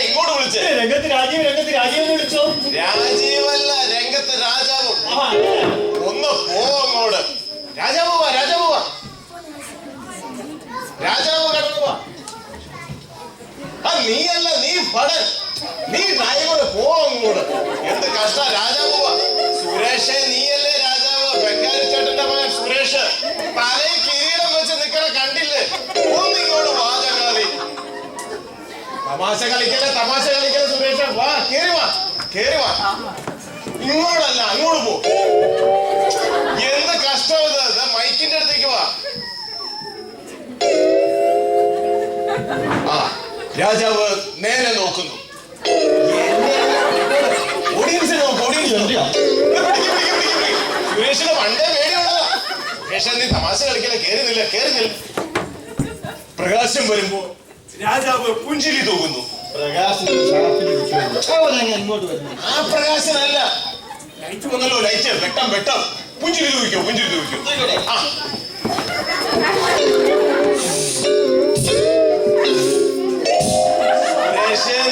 ഇങ്ങോട്ട് വിളിച്ചേ? രംഗത്ത് രാജീവ് വിളിച്ചോ? രാജീവല്ല, രംഗത്ത് രാജാവ്. ഒന്ന് പോ അങ്ങോട്ട്. രാജാവ് വാ, രാജാവ് വാ, രാജാവ് കടന്നു വാ. നീയല്ല, നീ പടൻ, നീ ഡ്രൈവർ. പോ അങ്ങോട്ട്. എന്ത് കഷ്ട. രാജാവ് വാ. സുരേഷേ, നീയല്ലേ രാജാവ്? ബംഗാളി ചേട്ടന്റെ മകൻ സുരേഷ് തലയിൽ കിരീടം വെച്ച് നിക്കണ കണ്ടില്ലേ? ഒന്നിങ്ങോട്ട് വാ ചങ്ങാതി. തമാശ കളിക്കല്ലേ സുരേഷ്. വാ, കേറി വാ. ഇങ്ങോട്ടല്ല, അങ്ങോട്ട് പോ. എന്ത് കഷ്ടം ഇത്. മൈക്കിന്റെ അടുത്തേക്ക് വാ. രാജാവ് നേരെ നോക്കുന്നു. ഓഡിയൻസിനെ നോക്ക്. സുരേഷിന് പണ്ടേ പേടിയുള്ളതാ. സുരേഷ്, നീ തമാശ കളിക്കല. കേറുന്നില്ല. പ്രകാശം വരുമ്പോ രാജാവ് പുഞ്ചിരി തൂകുന്നു. ആ പ്രകാശനല്ല, ലൈറ്റ് വന്നല്ലോ. ലൈറ്റ് വെട്ടം. പുഞ്ചിരി തൂക്കിക്കോ.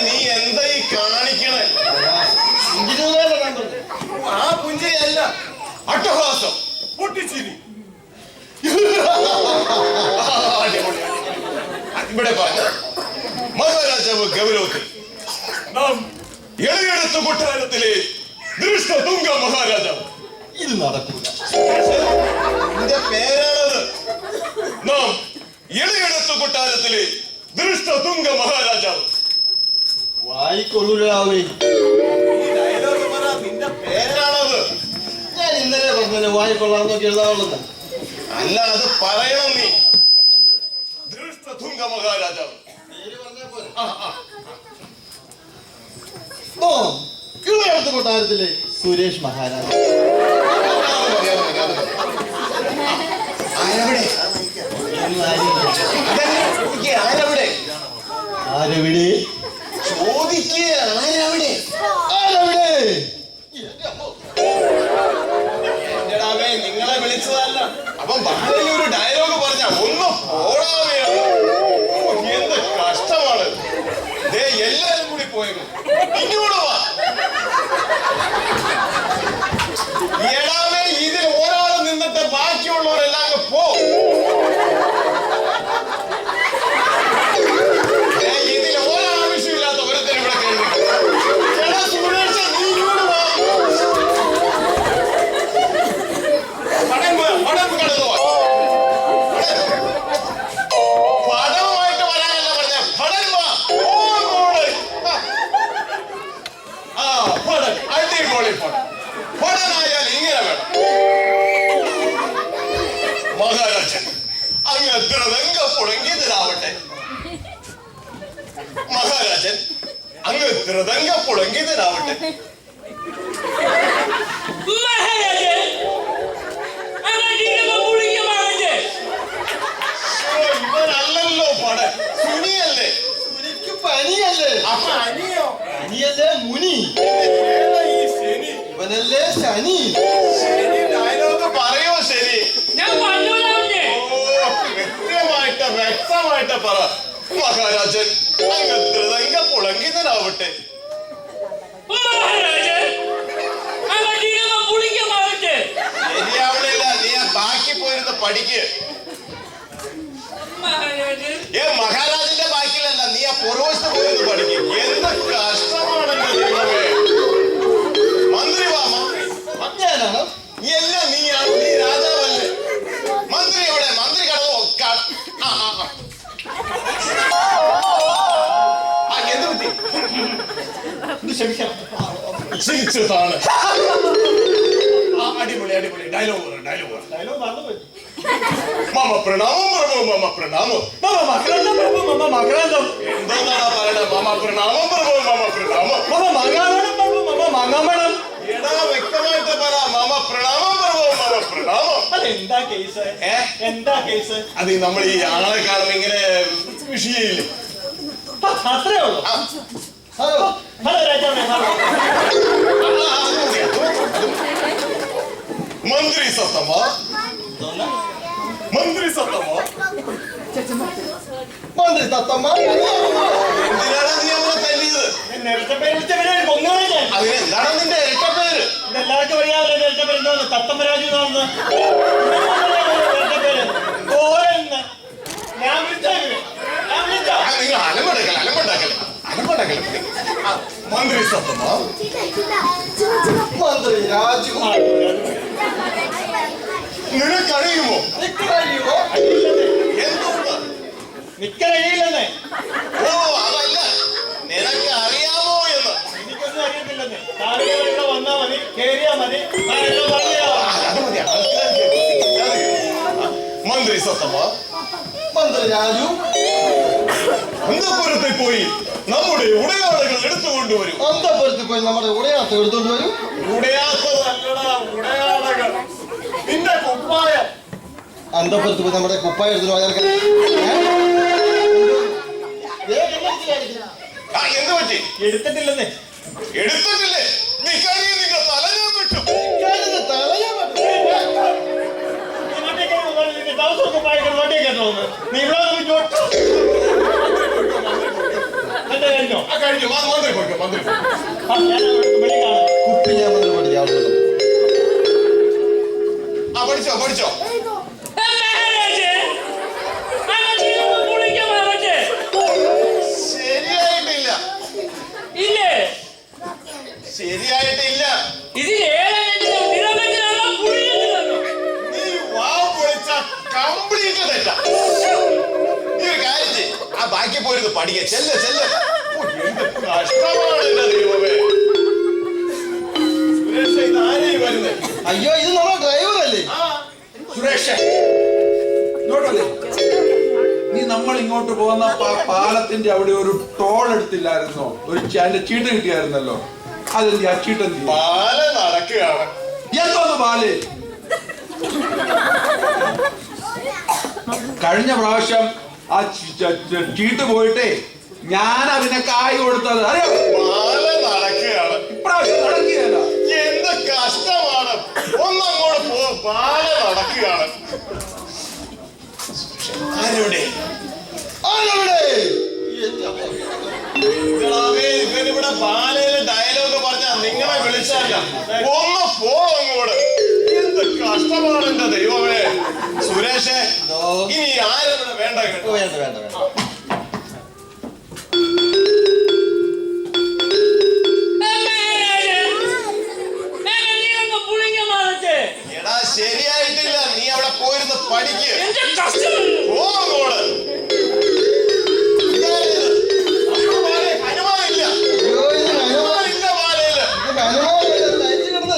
നീ എന്താ ഈ കാണിക്കണേ? ആ പുഞ്ചിരി അല്ല, അട്ടഹാസം, പൊട്ടിച്ചിരി. ഇവിടെ പറഞ്ഞ മഹാരാജാവ് ഗൗരവത്തിൽ നാം എളിയടത്ത് കൊട്ടാരത്തിലെ ദൃഷ്ടതുംഗ മഹാരാജാവ്. ഇത് നടക്കൂല. എന്റെ പേരാണത്. നാം എളിയടത്ത് കൊട്ടാരത്തിലെ ദൃഷ്ടതുംഗ മഹാരാജാവ്. വായിക്കൊള്ളൂരാവേ. ഡയലോഗ് പറ. നിന്റെ പേരാണത്. ഞാൻ ഇന്നലെ പറഞ്ഞ വായിക്കൊള്ളാന്നൊക്കെ എഴുതാവുള്ളത്. അല്ല, അത് പറയണം നീ. ദൃഷ്ടതുംഗ മഹാരാജാവ്. ഇളയടത്ത് കൊട്ടാരത്തിലെ സുരേഷ് മഹാരാജ്. ആരവിടെ ചോദിക്കേ? എന്റെടാവേ, നിങ്ങളെ വിളിച്ചതല്ല. അപ്പം ഭാര്യ ഒരു ഡയലോഗ് പറഞ്ഞ ഒന്ന് പോടാവേ. എന്ത് കഷ്ടമാണ്. എല്ലാരും കൂടി പോയേക്കും. ഇങ്ങോട്ട് വാ. എടാവേ, ഇതിൽ ഒരാൾ നിന്നിട്ട് ബാക്കിയുള്ളവരെല്ലാം അങ്ങ് പോ. ഇതിൽ ഒരാവശ്യമില്ലാത്ത ഒരുത്തരം ഇവിടെ കേൾവി. എടാ സുരേഷ്, നീ ഇങ്ങോട്ട് വാ. പടം കടന്നു വാ. പടവുമായിട്ട് വരാനല്ല പറഞ്ഞ, പടം വാ. പടൻ, അടിപൊളി പടം. പടനായാൽ ഇങ്ങനെ വേണം. മഹാരാജൻ അങ്ങ് ദ്രതങ്ക പുളങ്കിതനാവട്ടെ. മഹാരാജൻ അങ്ങ് ദ്രതങ്ക പുളങ്കിതനാവട്ടെ. ഇവനല്ലല്ലോ പടൻ, സുനിയല്ലേ? സുനിക്ക് പനിയല്ലേ? അപ്പൊ അനിയോ? അനിയല്ലേ മുനി. ഇവനല്ലേ ശനി. ഡയലോഗ് പറയോ? ശരി, കൃത്യമായിട്ട് വ്യക്തമായിട്ട് പറ. മഹാരാജൻ അങ്ങ് ദ്രതങ്ക പുളങ്കിതനാവട്ടെ. ശരിയാവണില്ല. നീ ആ ബാക്കി പോയിരുന്ന് പഠിക്ക്. മഹാരാജന്റെ ബാക്കിലല്ല, നീ ആ പുറവശത്ത് പോയിരുന്ന് പഠിക്ക്. എന്ത് കഷ്ടമാണെന്ന് ദൈവമേ. മന്ത്രി വാ. ഞാനാണ്. എല്ലാം നീയാണ്. നീ രാജാവല്ലേ? മന്ത്രി എവിടെ? മന്ത്രി കടന്നു. എന്ത് പറ്റി? ചിരിച്ചതാണ്. അടിപൊളി. ഡയലോഗ് മറന്നുപോയി. മമ പ്രണാമം പ്രഭു. മകരാന്തം. എന്താടാ പറയണ? മമ പ്രണാമം പ്രഭു. മകരാന്തം. എടാ, വ്യക്തമായിട്ട് പറ. മമ പ്രണാമം പ്രഭു. അതെന്താ കേസ്? അത് നമ്മൾ ഈ ആളെ കാണുമ്പോ ഇങ്ങനെ വിഷയയില്ലേ? അത്രേ ഉള്ളൂ. ഹലോ രാജാവേ. മന്ത്രി സത്തമ്മ. മന്ത്രി തത്തമ്മ. എന്തിനാണ് നീ അവനെ തല്ലിയത്? ആൾക്കാർക്ക് വഴിയാവില്ല നേരത്തെ പേരെന്തോന്ന് തത്തമ്മരാജു എന്നാണെന്ന് പേര് ഓരെന്ന് ഞാൻ വിളിച്ചേക്കില്ലേ നിങ്ങൾ അലമ്പുണ്ടാക്കല്ലേ മന്ത്രി സത്തമ്മ മന്ത്രി രാജകുമാർ നിനക്കറിയുമോ നിക്കറിയില്ലെന്നേ ഓ അതല്ല നിനക്ക് അറിയാമോ എന്ന് എനിക്കൊന്നും അറിയത്തില്ലെന്നേ താഴെ ഇവിടെ വന്നാ മതി കേറിയാ മതി മന്ത്രി സത്തമ്മ മന്ത്രി രാജു അന്തപുരത്തിൽ പോയി നമ്മുടെ ഉടയാടകൾ എടുത്തുകൊണ്ടുവരും. അന്തപുരത്തിൽ പോയി നമ്മുടെ ഉടയാത്ത എടുത്തോണ്ട് വരും. ഉടയാത്തതല്ലടാ ഉടയാടകൾ, നിന്റെ കുപ്പായം. അന്തപുരത്ത് പോയി നമ്മുടെ കുപ്പായം എടുത്തു എന്ത് പറ്റി? എടുത്തിട്ടില്ലെന്നേ. എടുത്തിട്ടില്ലേ? നിന്റെ തല ഞാൻ വിട്ടു. പഠിച്ചോ പഠിച്ചോ. ശരിയായിട്ടില്ല. ഇല്ലേ? ശരിയായിട്ടില്ല. ഇതിൽ നീ വാവ് പൊളിച്ച കംപ്ലീറ്റ് തെറ്റാ. നീ ഒരു കാര്യം ചെയ്യ്, ആ ബാക്കി പോയിരുന്ന് പഠിക്ക. ചെല്ല് ചെല്ല്. കഷ്ടമാണ് എന്റെ ദൈവമേ. സുരേഷ് ഇത് ആരെയും വരുന്നേ? അയ്യോ ഇത് നമ്മുടെ ഡ്രൈവർ അല്ലേ? സുരേഷ് ഇങ്ങോട്ടല്ലേ? നീ നമ്മൾ ഇങ്ങോട്ട് പോകുന്ന പാലത്തിന്റെ അവിടെ ഒരു ടോൾ എടുത്തില്ലായിരുന്നോ? ഒരു ചീട്ട് കിട്ടിയായിരുന്നല്ലോ. അതെന്തി ആ ചീട്ട് എന്തി? പാല നടക്കുകയാണ്. എന്തോന്ന് പാല്? കഴിഞ്ഞ പ്രാവശ്യം ആ ചീട്ട് പോയിട്ടേ ഞാൻ അതിനെ കായ് കൊടുത്തത് അറിയാം. പാല നടക്കുകയാണ്. ഇപ്രാവശ്യം നടക്കുകയല്ല. എന്ത് കഷ്ടമാണ്. ഒന്നങ്ങോട്ട് പോ. പാല നടക്കുകയാണ്. ആരുടെ ഇവനിവിടെ പാലയില് ഡയലോഗ് പറഞ്ഞ നിങ്ങളെ വിളിച്ചല്ല. ഒന്ന് പോ അങ്ങോട്ട്. എന്ത് കഷ്ടമാണ് എന്റെ ദൈവമേ. സുരേഷേ ഇനി ആരും ഇവിടെ വേണ്ട കേട്ടോ. വേണ്ട വേണ്ട വേണ്ട. എടാ ശരിയായിട്ടില്ല. നീ അവിടെ പോയിരുന്ന് പഠിക്ക്. പോ അങ്ങോട്ട്.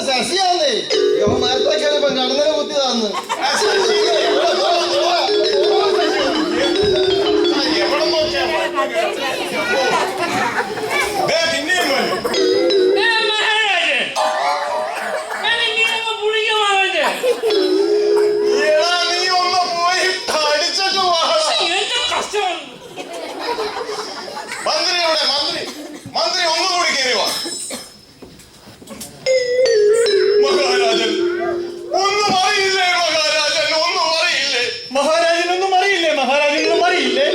ശശിയാന്നേ മരത്തൊക്കെ കടന്നല കുത്തിയതാന്ന്. എവിടെ നോക്കിയാ പിന്നെയും വരും. എടാ നീ ഒന്ന് പോയി പഠിച്ചിട്ട് മന്ത്രി എവിടെ? മന്ത്രി മന്ത്രി ഒന്നുകൂടി കയറി വാ. മഹാരാജൻ ഒന്നും അറിയില്ലേ? മഹാരാജൻ ഒന്നും അറിയില്ലേ? മഹാരാജനൊന്നും അറിയില്ലേ? മഹാരാജനൊന്നും അറിയില്ലേ?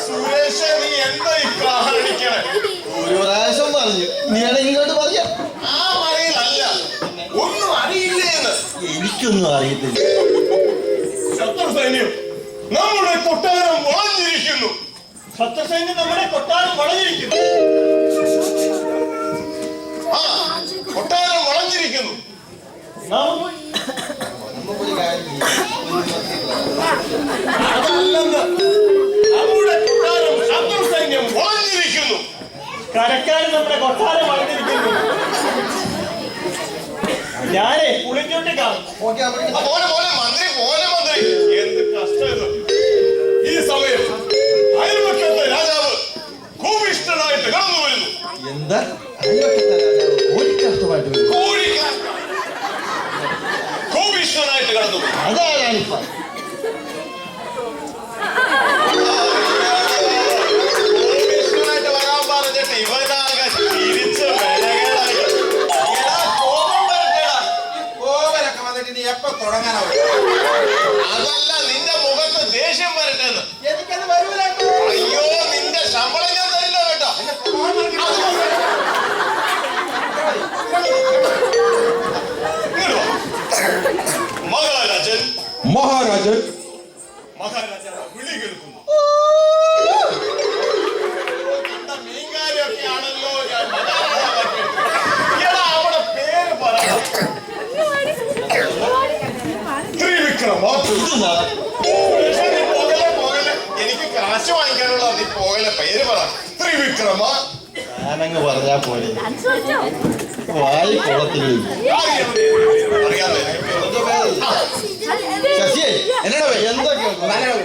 സുരേഷ് നീ എന്താ ഈ കാണിക്കണേ? ഒരു പ്രാവശ്യം പറഞ്ഞു. നീയാണ് ഇങ്ങോട്ട് പറയാ. ആ മറിയിലല്ല, ഒന്നും അറിയില്ലേ എന്ന്. എനിക്കൊന്നും അറിയത്തില്ല. ശത്രു സൈന്യം നമ്മുടെ കൊട്ടാരം വളഞ്ഞിരിക്കുന്നു. ശത്രു സൈന്യം നമ്മുടെ കൊട്ടാരം വളഞ്ഞിരിക്കുന്നു. ആ കൊട്ടാരം വളഞ്ഞിരിക്കുന്നു. അതല്ലെന്ന്, നമ്മുടെ കൊട്ടാരം ശത്രു സൈന്യം വളഞ്ഞിരിക്കുന്നു. കരക്കാരൻ നമ്മുടെ കൊട്ടാരം വളഞ്ഞിരിക്കുന്നു. ഞാനേ പുളിഞ്ഞോട്ട് കാണും. പോലെ പോലെ മന്ത്രി പോലെ മന്ത്രി. എന്ത് കഷ്ടം ഇത്. ഈ സമയം അയൽപക്കത്തെ രാജാവ് കോപിഷ്ഠനായിട്ട് കടന്നു വരുന്നു. എന്താ കോഴിക്കഷ്ടമായിട്ട് വരും? കോപിഷ്ഠനായിട്ട് കടന്നു വരും. അതാരാണിപ്പ? കോപിഷ്ഠനായിട്ട് വരാൻ പറഞ്ഞിട്ട് ഇവനാകെ തിരിച്ച് വിലകളായിട്ട്. എടാ കോപം വരട്ടെടാ. കോവലൊക്കെ വന്നിട്ട് നീ എപ്പോ തുടങ്ങാനാവും? അതല്ല, നിന്റെ മുഖത്ത് ദേഷ്യം വരട്ടെന്ന്. എനിക്കത് വരൂല. അയ്യോ നിന്റെ ശമ്പളം ഞാൻ തരില്ല കേട്ടോ. വിക്രമ ഞാനങ്ങ് പറഞ്ഞാ പോലെ വായി കൊള്ളത്തില്ല. അറിയാതെ ശശിയെ എന്നോട് എന്തൊക്കെയാണ്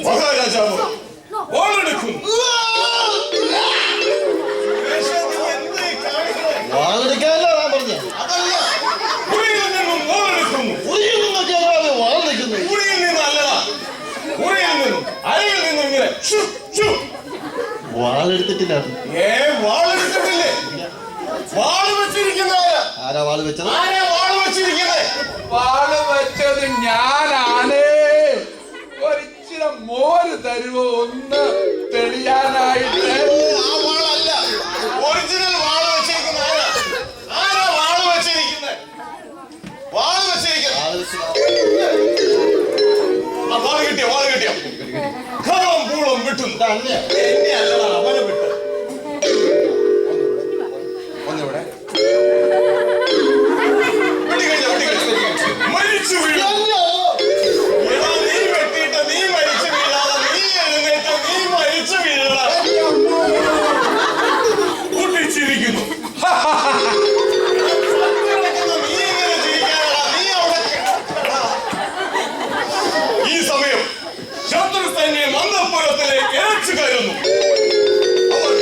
മഹാരാജാവ് വാളെടുക്കും. വാളെടുക്കാനല്ല ഞാൻ പറഞ്ഞ. അതല്ല, മുറിയിൽ നിന്നും വാളെടുക്കുന്നു. മുറിയിൽ നിന്നൊക്കെയാണ് വാൾ നിൽക്കുന്നത്. മുറിയിൽ നിന്നല്ലടാ, മുറിയിൽ നിന്നും അരയിൽ നിന്നും ഇങ്ങനെ ഷു, ഷു. വാളെടുത്തിട്ടില്ല. വാളെടുത്തിട്ടില്ലേ? വാള് വെച്ചിരിക്കുന്നവരാ. ആരാ വാള് വെച്ചത്? ആരാ വാള് വെച്ചിരിക്കുന്നത്? വാള് വെച്ചത് ഞാനാണ്. ഒരിച്ചിരി മോര് തരുവോ ഒന്ന് തെളിയാനായിട്ട്? ആ വാളല്ല, ഒറിജിനൽ വാള് വെച്ചിരിക്കുന്ന ആരാ? ആരാ വാള് വെച്ചിരിക്കുന്നത്? വാള് വെച്ചിരിക്കുന്നത് ആ വാള് കിട്ടിയോ? വാള് കിട്ടിയോ? ഖളം പൂളം വിട്ടുന്നു. എന്നെ അല്ലടാ, അവനെ വിട്ട്. ഒന്നിവിടെ മരിച്ചു വീഴും. എടാ, നീ വെട്ടിയിട്ട് നീ മരിച്ചു വീഴാതെ നീ എഴുന്നേറ്റ് നീ മരിച്ചു വീഴടാ. പൊട്ടിച്ചിരിക്കുന്നു. നീ എങ്ങനെ ചിരിക്കാനടാ? നീ അവിടെ ഈ സമയം ശത്രു സൈന്യം അന്തഃപുരത്തിലേക്ക് ഇരച്ചു കയറുന്നു. അവർ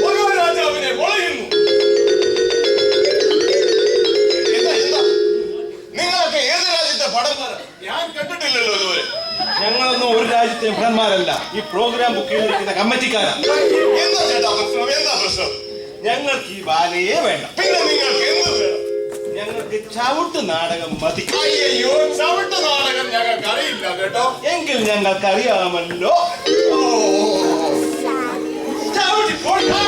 മഹാരാജാവിനെ വളയുന്നു. നിങ്ങളൊക്കെ ഏത് രാജ്യത്തെ ഭടന്മാരാ? ഞാൻ കണ്ടിട്ടില്ലല്ലോ ഇതുവരെ. ഞങ്ങളൊന്നും ഒരു രാജ്യത്തെ ഭടന്മാരല്ല. ഈ പ്രോഗ്രാം ബുക്ക് ചെയ്തിരിക്കുന്ന കമ്മിറ്റിക്കാരാ. എന്താ ചേട്ടാ പ്രശ്നം? എന്താ പ്രശ്നം? ഞങ്ങൾക്ക് ഈ ബാലയെ വേണ്ട. പിന്നെ നിങ്ങൾക്ക് എന്ത് വേണം? ഞങ്ങൾക്ക് ചവിട്ട് നാടകം മതി. അയ്യോ, ചവിട്ട് നാടകം ഞങ്ങൾക്ക് അറിയില്ല കേട്ടോ. എങ്കിൽ ഞങ്ങൾക്ക് അറിയാമല്ലോ. ചവിട്ടി പോടാ.